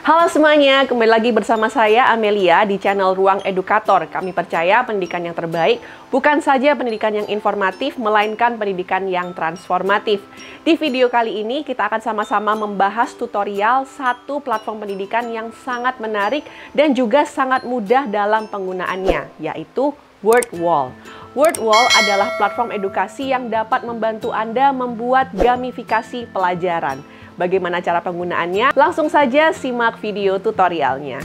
Halo semuanya, kembali lagi bersama saya Amelia di channel Ruang Edukator. Kami percaya pendidikan yang terbaik bukan saja pendidikan yang informatif, melainkan pendidikan yang transformatif. Di video kali ini kita akan sama-sama membahas tutorial satu platform pendidikan yang sangat menarik dan juga sangat mudah dalam penggunaannya, yaitu WordWall. WordWall adalah platform edukasi yang dapat membantu Anda membuat gamifikasi pelajaran. Bagaimana cara penggunaannya? Langsung saja simak video tutorialnya.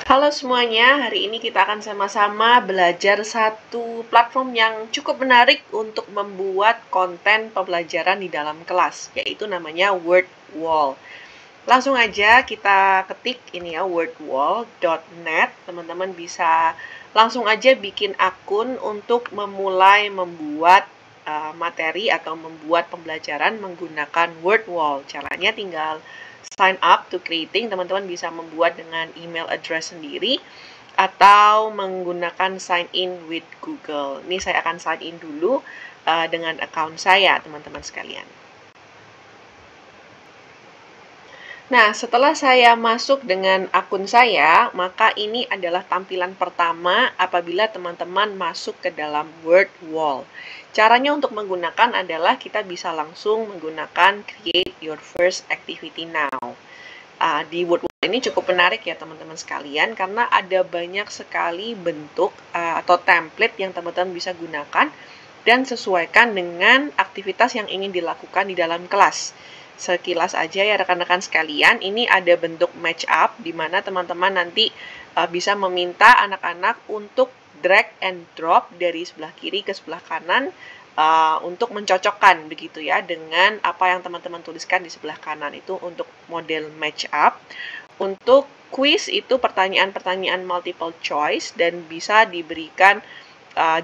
Halo semuanya, hari ini kita akan sama-sama belajar satu platform yang cukup menarik untuk membuat konten pembelajaran di dalam kelas, yaitu namanya WordWall. Langsung aja kita ketik ini ya, wordwall.net. Teman-teman bisa langsung aja bikin akun untuk memulai membuat materi atau membuat pembelajaran menggunakan WordWall. Caranya tinggal sign up to creating. Teman-teman bisa membuat dengan email address sendiri atau menggunakan sign in with Google. Ini saya akan sign in dulu dengan account saya, teman-teman sekalian. Nah, setelah saya masuk dengan akun saya, maka ini adalah tampilan pertama apabila teman-teman masuk ke dalam WordWall. Caranya untuk menggunakan adalah kita bisa langsung menggunakan Create Your First Activity Now. Di WordWall ini cukup menarik ya teman-teman sekalian, karena ada banyak sekali bentuk atau template yang teman-teman bisa gunakan dan sesuaikan dengan aktivitas yang ingin dilakukan di dalam kelas. Sekilas aja ya rekan-rekan sekalian, ini ada bentuk match up di mana teman-teman nanti bisa meminta anak-anak untuk drag and drop dari sebelah kiri ke sebelah kanan untuk mencocokkan begitu ya dengan apa yang teman-teman tuliskan di sebelah kanan. Itu untuk model match up. Untuk quiz itu pertanyaan-pertanyaan multiple choice dan bisa diberikan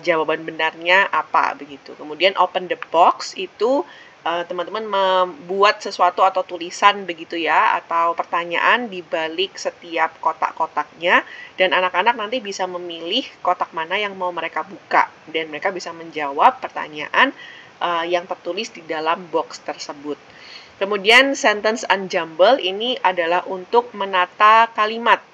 jawaban benarnya apa begitu. Kemudian open the box itu teman-teman membuat sesuatu atau tulisan begitu ya, atau pertanyaan di balik setiap kotak-kotaknya, dan anak-anak nanti bisa memilih kotak mana yang mau mereka buka, dan mereka bisa menjawab pertanyaan yang tertulis di dalam box tersebut. Kemudian sentence unjumble ini adalah untuk menata kalimat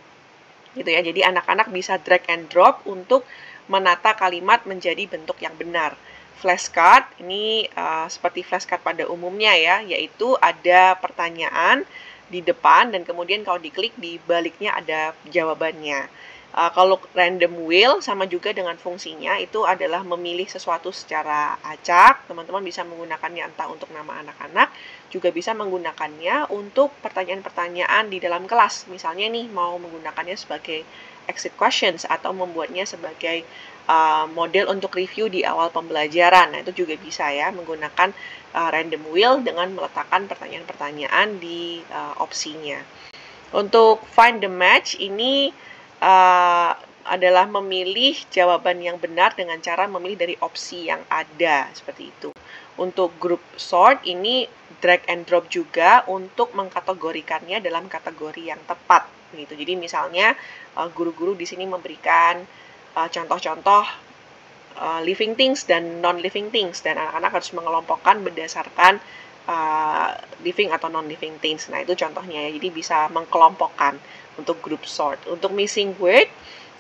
gitu ya, jadi anak-anak bisa drag and drop untuk menata kalimat menjadi bentuk yang benar. Flashcard ini seperti flashcard pada umumnya ya, yaitu ada pertanyaan di depan dan kemudian kalau diklik di baliknya ada jawabannya. Kalau random wheel sama juga dengan fungsinya, itu adalah memilih sesuatu secara acak. Teman-teman bisa menggunakannya entah untuk nama anak-anak, juga bisa menggunakannya untuk pertanyaan-pertanyaan di dalam kelas. Misalnya nih mau menggunakannya sebagai exit questions atau membuatnya sebagai model untuk review di awal pembelajaran. Nah, itu juga bisa ya menggunakan random wheel dengan meletakkan pertanyaan-pertanyaan di opsinya. Untuk find the match ini adalah memilih jawaban yang benar dengan cara memilih dari opsi yang ada, seperti itu. Untuk group sort ini drag and drop juga untuk mengkategorikannya dalam kategori yang tepat gitu. Jadi misalnya guru-guru di sini memberikan contoh-contoh living things dan non-living things, dan anak-anak harus mengelompokkan berdasarkan living atau non-living things. Nah, itu contohnya ya. Jadi bisa mengkelompokkan untuk group sort. Untuk missing word,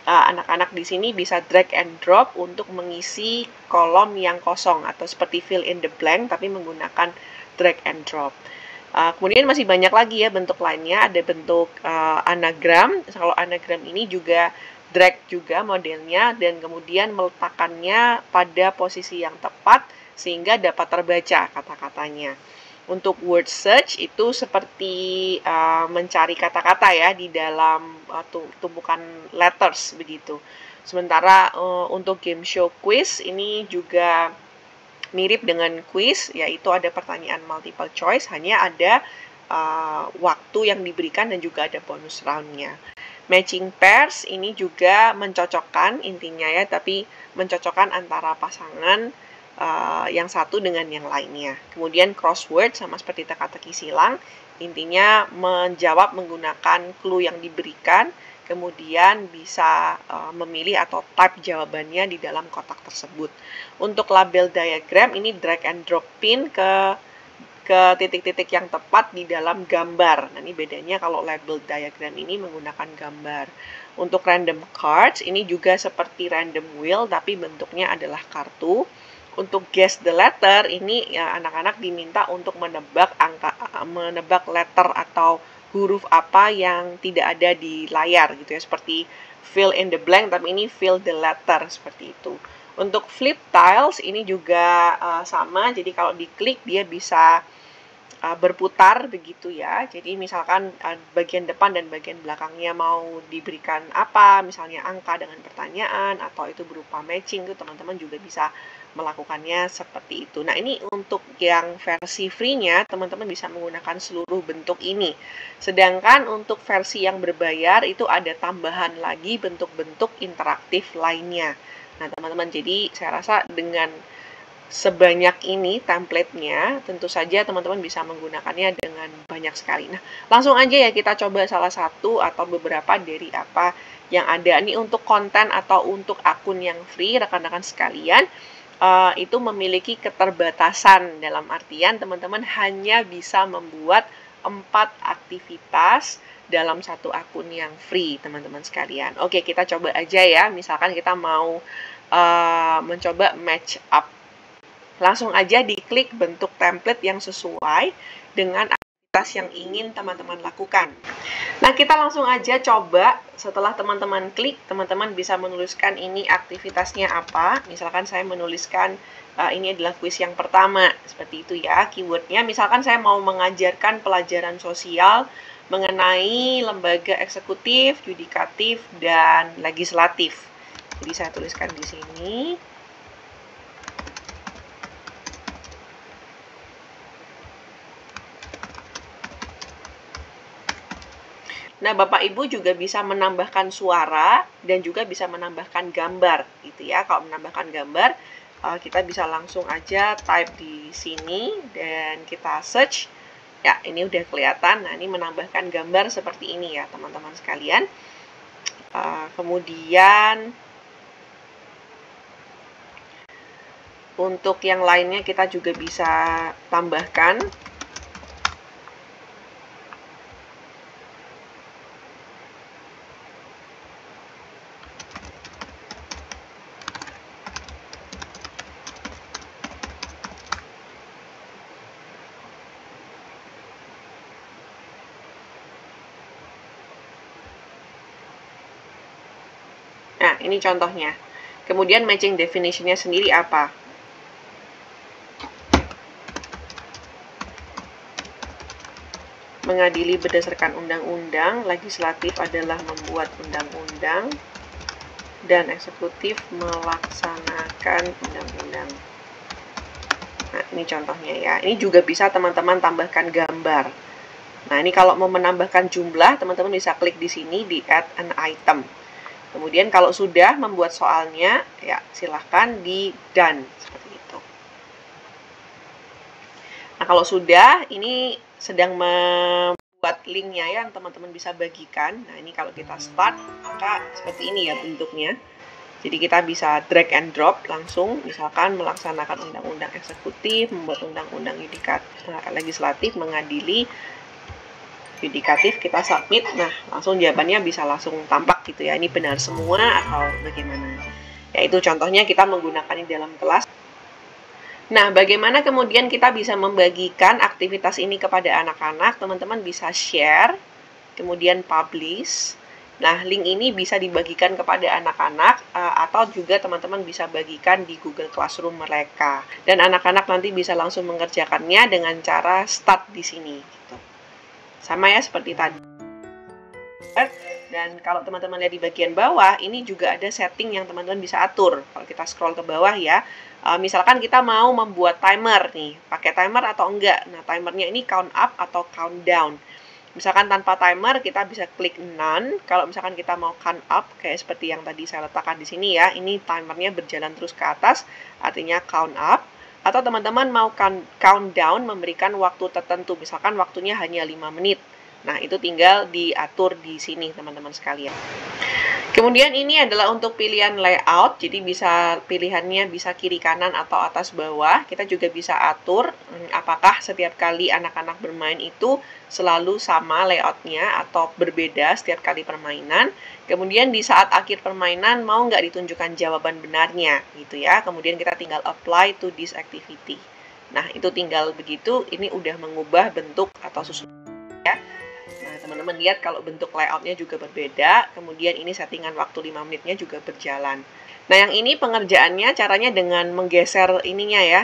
anak-anak di sini bisa drag and drop untuk mengisi kolom yang kosong atau seperti fill in the blank tapi menggunakan drag and drop. Kemudian masih banyak lagi ya bentuk lainnya, ada bentuk anagram. Kalau anagram ini juga drag juga modelnya dan kemudian meletakkannya pada posisi yang tepat sehingga dapat terbaca kata-katanya. Untuk word search itu seperti mencari kata-kata ya di dalam tumpukan letters begitu. Sementara untuk game show quiz ini juga mirip dengan quiz, yaitu ada pertanyaan multiple choice, hanya ada waktu yang diberikan dan juga ada bonus roundnya. Matching pairs ini juga mencocokkan intinya ya, tapi mencocokkan antara pasangan yang satu dengan yang lainnya. Kemudian crossword sama seperti teka-teki silang, intinya menjawab menggunakan clue yang diberikan kemudian bisa memilih atau type jawabannya di dalam kotak tersebut. Untuk label diagram, ini drag and drop pin ke titik-titik yang tepat di dalam gambar. Nah, ini bedanya kalau label diagram ini menggunakan gambar. Untuk random cards, ini juga seperti random wheel, tapi bentuknya adalah kartu. Untuk guess the letter, ini ya anak-anak diminta untuk menebak letter atau huruf apa yang tidak ada di layar gitu ya, seperti fill in the blank, tapi ini fill the letter, seperti itu. Untuk flip tiles ini juga sama, jadi kalau diklik dia bisa berputar begitu ya. Jadi misalkan bagian depan dan bagian belakangnya mau diberikan apa, misalnya angka dengan pertanyaan atau itu berupa matching, itu teman-teman juga bisa melakukannya seperti itu. Nah, ini untuk yang versi free-nya teman-teman bisa menggunakan seluruh bentuk ini. Sedangkan untuk versi yang berbayar itu ada tambahan lagi bentuk-bentuk interaktif lainnya. Nah, teman-teman, jadi saya rasa dengan sebanyak ini template-nya, tentu saja teman-teman bisa menggunakannya dengan banyak sekali. Nah, langsung aja ya kita coba salah satu atau beberapa dari apa yang ada. Ini untuk konten atau untuk akun yang free, rekan-rekan sekalian, itu memiliki keterbatasan, dalam artian teman-teman hanya bisa membuat 4 aktivitas dalam satu akun yang free, teman-teman sekalian. Oke, kita coba aja ya. Misalkan kita mau mencoba match up. Langsung aja diklik bentuk template yang sesuai dengan aktivitas yang ingin teman-teman lakukan. Nah, kita langsung aja coba. Setelah teman-teman klik, teman-teman bisa menuliskan ini aktivitasnya apa. Misalkan saya menuliskan ini adalah kuis yang pertama, seperti itu ya keywordnya. Misalkan saya mau mengajarkan pelajaran sosial mengenai lembaga eksekutif, yudikatif, dan legislatif. Jadi saya tuliskan di sini. Nah, Bapak Ibu juga bisa menambahkan suara dan juga bisa menambahkan gambar gitu ya. Kalau menambahkan gambar, kita bisa langsung aja type di sini dan kita search. Ya, ini udah kelihatan. Nah, ini menambahkan gambar seperti ini ya, teman-teman sekalian. Kemudian untuk yang lainnya kita juga bisa tambahkan. Nah, ini contohnya. Kemudian matching definition-nya sendiri apa? Mengadili berdasarkan undang-undang, legislatif adalah membuat undang-undang, dan eksekutif melaksanakan undang-undang. Nah, ini contohnya ya. Ini juga bisa teman-teman tambahkan gambar. Nah, ini kalau mau menambahkan jumlah, teman-teman bisa klik di sini di add an item. Kemudian kalau sudah membuat soalnya, ya silahkan di done, seperti itu. Nah, kalau sudah, ini sedang membuat linknya yang teman-teman bisa bagikan. Nah, ini kalau kita start, maka seperti ini ya bentuknya. Jadi kita bisa drag and drop langsung, misalkan melaksanakan undang-undang eksekutif, membuat undang-undang legislatif, mengadili yudikatif, kita submit. Nah, langsung jawabannya bisa langsung tampak gitu ya. Ini benar semua atau bagaimana. Ya, itu contohnya kita menggunakan ini dalam kelas. Nah, bagaimana kemudian kita bisa membagikan aktivitas ini kepada anak-anak? Teman-teman bisa share, kemudian publish. Nah, link ini bisa dibagikan kepada anak-anak atau juga teman-teman bisa bagikan di Google Classroom mereka. Dan anak-anak nanti bisa langsung mengerjakannya dengan cara start di sini. Gitu. Sama ya seperti tadi. Dan kalau teman-teman lihat di bagian bawah, ini juga ada setting yang teman-teman bisa atur. Kalau kita scroll ke bawah ya, misalkan kita mau membuat timer nih, pakai timer atau enggak. Nah, timernya ini count up atau count down. Misalkan tanpa timer, kita bisa klik none. Kalau misalkan kita mau count up, kayak seperti yang tadi saya letakkan di sini ya, ini timernya berjalan terus ke atas, artinya count up. Atau teman-teman mau count down, memberikan waktu tertentu, misalkan waktunya hanya 5 menit. Nah, itu tinggal diatur di sini, teman-teman sekalian. Kemudian ini adalah untuk pilihan layout, jadi pilihannya bisa kiri kanan atau atas bawah. Kita juga bisa atur apakah setiap kali anak-anak bermain itu selalu sama layoutnya atau berbeda setiap kali permainan. Kemudian di saat akhir permainan mau nggak ditunjukkan jawaban benarnya gitu ya. Kemudian kita tinggal apply to this activity. Nah, itu tinggal begitu, ini udah mengubah bentuk atau susunan ya. Nah, teman-teman lihat kalau bentuk layoutnya juga berbeda, kemudian ini settingan waktu 5 menitnya juga berjalan. Nah, yang ini pengerjaannya caranya dengan menggeser ininya ya,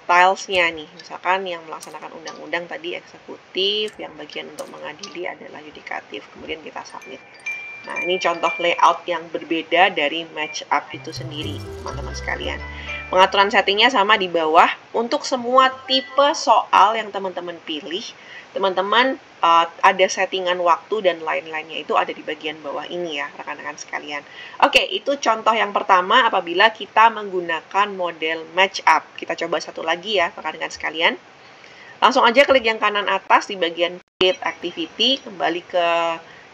tilesnya nih. Misalkan yang melaksanakan undang-undang tadi eksekutif, yang bagian untuk mengadili adalah yudikatif. Kemudian kita submit. Nah, ini contoh layout yang berbeda dari match up itu sendiri, teman-teman sekalian. Pengaturan settingnya sama di bawah. Untuk semua tipe soal yang teman-teman pilih, teman-teman ada settingan waktu dan lain-lainnya itu ada di bagian bawah ini ya, rekan-rekan sekalian. Oke, itu contoh yang pertama apabila kita menggunakan model match up. Kita coba satu lagi ya, rekan-rekan sekalian. Langsung aja klik yang kanan atas di bagian create activity, kembali ke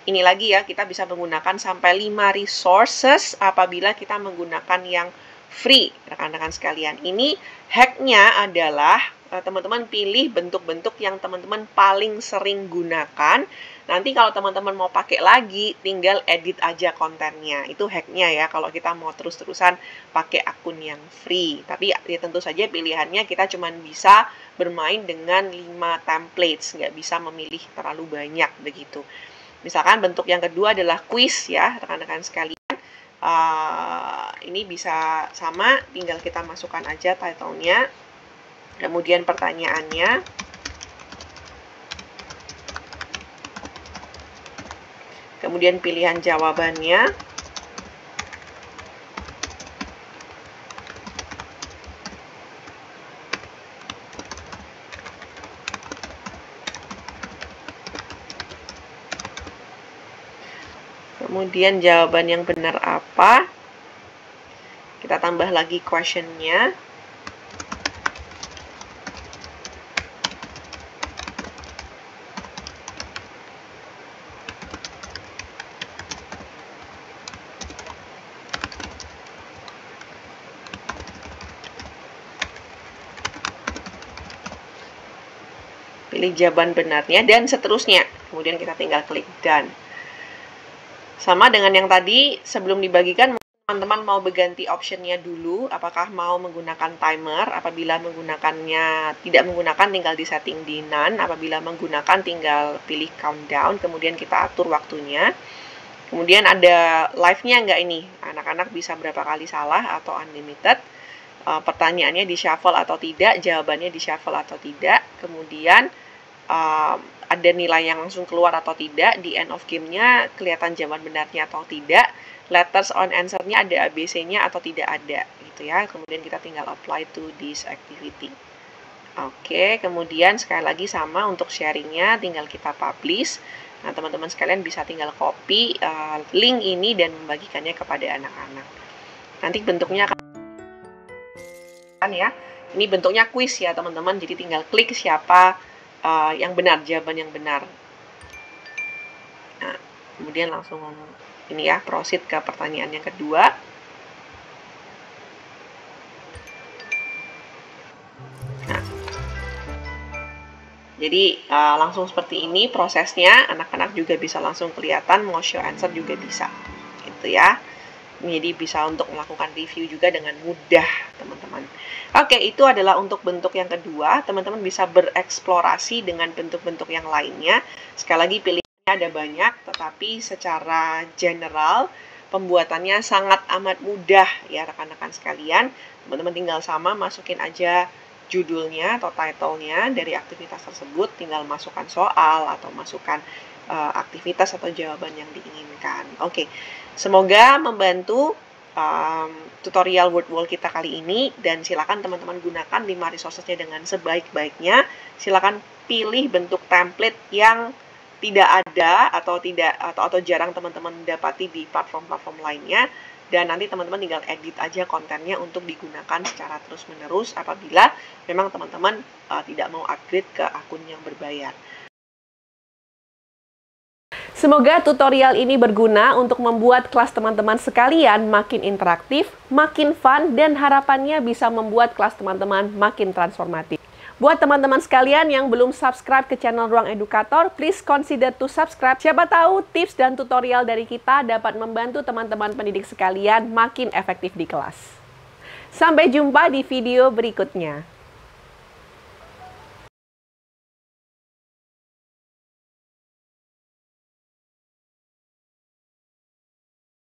ini lagi ya, kita bisa menggunakan sampai 5 resources apabila kita menggunakan yang free, rekan-rekan sekalian. Ini hacknya adalah teman-teman pilih bentuk-bentuk yang teman-teman paling sering gunakan. Nanti kalau teman-teman mau pakai lagi, tinggal edit aja kontennya. Itu hacknya ya, kalau kita mau terus-terusan pakai akun yang free. Tapi ya tentu saja pilihannya kita cuma bisa bermain dengan 5 templates, nggak bisa memilih terlalu banyak begitu. Misalkan bentuk yang kedua adalah quiz ya, rekan-rekan sekalian. Ini bisa sama, tinggal kita masukkan aja title-nya, kemudian pertanyaannya, kemudian pilihan jawabannya, kemudian jawaban yang benar apa, kita tambah lagi question-nya, pilih jawaban benarnya, dan seterusnya. Kemudian kita tinggal klik done. Sama dengan yang tadi, sebelum dibagikan, teman-teman mau berganti optionnya dulu, apakah mau menggunakan timer, apabila menggunakannya tidak menggunakan tinggal di setting di none, apabila menggunakan tinggal pilih countdown, kemudian kita atur waktunya. Kemudian ada live-nya nggak ini, anak-anak bisa berapa kali salah atau unlimited, pertanyaannya di shuffle atau tidak, jawabannya di shuffle atau tidak, kemudian ada nilai yang langsung keluar atau tidak, di end of game-nya kelihatan jawaban benarnya atau tidak, letters on answer-nya ada ABC-nya atau tidak ada, gitu ya. Kemudian kita tinggal apply to this activity. Oke, kemudian sekali lagi sama untuk sharing-nya, tinggal kita publish. Nah, teman-teman sekalian bisa tinggal copy link ini dan membagikannya kepada anak-anak. Nanti bentuknya akan ya, ini bentuknya quiz ya teman-teman, jadi tinggal klik siapa yang benar, jawaban yang benar. Nah, kemudian langsung ini ya, proceed ke pertanyaan yang kedua. Nah, jadi langsung seperti ini prosesnya, anak-anak juga bisa langsung kelihatan, mau show answer juga bisa, gitu ya. Jadi bisa untuk melakukan review juga dengan mudah, teman-teman. Oke, itu adalah untuk bentuk yang kedua. Teman-teman bisa bereksplorasi dengan bentuk-bentuk yang lainnya. Sekali lagi pilihannya ada banyak, tetapi secara general pembuatannya sangat amat mudah ya rekan-rekan sekalian. Teman-teman tinggal sama masukin aja judulnya atau title-nya dari aktivitas tersebut, tinggal masukkan soal atau masukkan aktivitas atau jawaban yang diinginkan. Oke, semoga membantu tutorial Word Wall kita kali ini, dan silakan teman-teman gunakan 5 resources-nya dengan sebaik-baiknya. Silakan pilih bentuk template yang tidak ada atau jarang teman-teman dapati di platform-platform lainnya, dan nanti teman-teman tinggal edit aja kontennya untuk digunakan secara terus-menerus apabila memang teman-teman tidak mau upgrade ke akun yang berbayar. Semoga tutorial ini berguna untuk membuat kelas teman-teman sekalian makin interaktif, makin fun, dan harapannya bisa membuat kelas teman-teman makin transformatif. Buat teman-teman sekalian yang belum subscribe ke channel Ruang Edukator, please consider to subscribe. Siapa tahu tips dan tutorial dari kita dapat membantu teman-teman pendidik sekalian makin efektif di kelas. Sampai jumpa di video berikutnya.